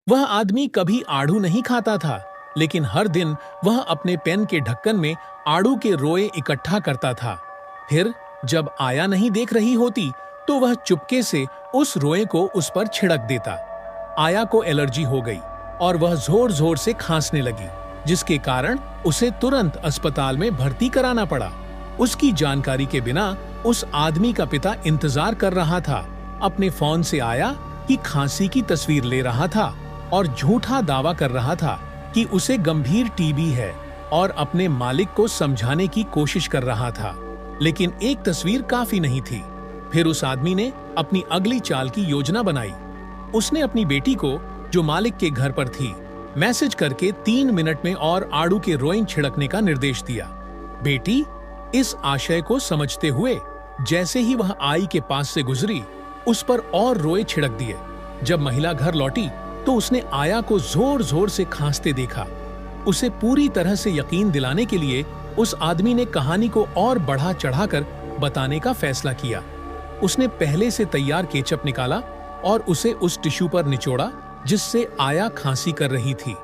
वह आदमी कभी आड़ू नहीं खाता था, लेकिन हर दिन वह अपने पेन के ढक्कन में आड़ू के रोए इकट्ठा करता था। फिर जब आया नहीं देख रही होती, तो वह चुपके से उस रोए को उस पर छिड़क देता। आया को एलर्जी हो गई और वह जोर जोर से खांसने लगी, जिसके कारण उसे तुरंत अस्पताल में भर्ती कराना पड़ा। उसकी जानकारी के बिना उस आदमी का पिता इंतजार कर रहा था। अपने फोन से आया कि खांसी की तस्वीर ले रहा था और झूठा दावा कर रहा था कि उसे गंभीर टीबी है और अपने मालिक को समझाने की कोशिश कर रहा था। लेकिन एक तस्वीर काफी नहीं थी। फिर उस आदमी ने अपनी अगली चाल की योजना बनाई। उसने अपनी बेटी को, जो मालिक के घर पर थी, मैसेज करके 3 मिनट में और आड़ू के रोइंग छिड़कने का निर्देश दिया। बेटी इस आशय को समझते हुए जैसे ही वह आई के पास से गुजरी, उस पर और रोए छिड़क दिए। जब महिला घर लौटी तो उसने आया को जोर जोर से खांसते देखा। उसे पूरी तरह से यकीन दिलाने के लिए उस आदमी ने कहानी को और बढ़ा चढ़ाकर बताने का फैसला किया। उसने पहले से तैयार केचप निकाला और उसे उस टिश्यू पर निचोड़ा जिससे आया खांसी कर रही थी।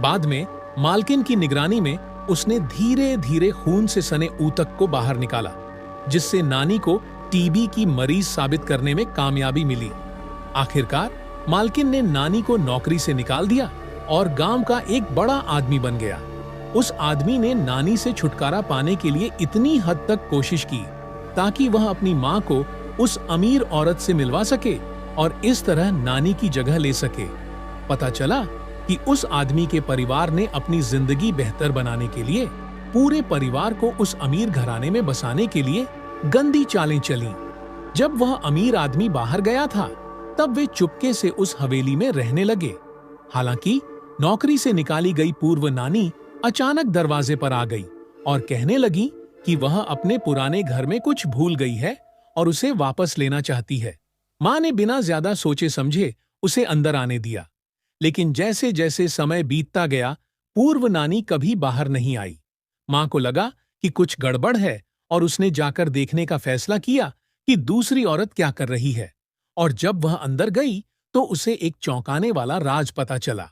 बाद में मालकिन की निगरानी में उसने धीरे धीरे खून से सने ऊतक को बाहर निकाला, जिससे नानी को टीबी की मरीज साबित करने में कामयाबी मिली। आखिरकार मालकिन ने नानी को नौकरी से निकाल दिया और गांव का एक बड़ा आदमी बन गया। उस आदमी ने नानी से छुटकारा पाने के लिए इतनी हद तक कोशिश की ताकि वह अपनी मां को उस अमीर औरत से मिलवा सके और इस तरह नानी की जगह ले सके। पता चला कि उस आदमी के परिवार ने अपनी जिंदगी बेहतर बनाने के लिए पूरे परिवार को उस अमीर घराने में बसाने के लिए गंदी चालें चलीं। जब वह अमीर आदमी बाहर गया था, तब वे चुपके से उस हवेली में रहने लगे। हालांकि नौकरी से निकाली गई पूर्व नानी अचानक दरवाजे पर आ गई और कहने लगी कि वह अपने पुराने घर में कुछ भूल गई है और उसे वापस लेना चाहती है। मां ने बिना ज्यादा सोचे समझे उसे अंदर आने दिया, लेकिन जैसे जैसे समय बीतता गया, पूर्व नानी कभी बाहर नहीं आई। मां को लगा कि कुछ गड़बड़ है और उसने जाकर देखने का फैसला किया कि दूसरी औरत क्या कर रही है। और जब वह अंदर गई तो उसे एक चौंकाने वाला राज पता चला।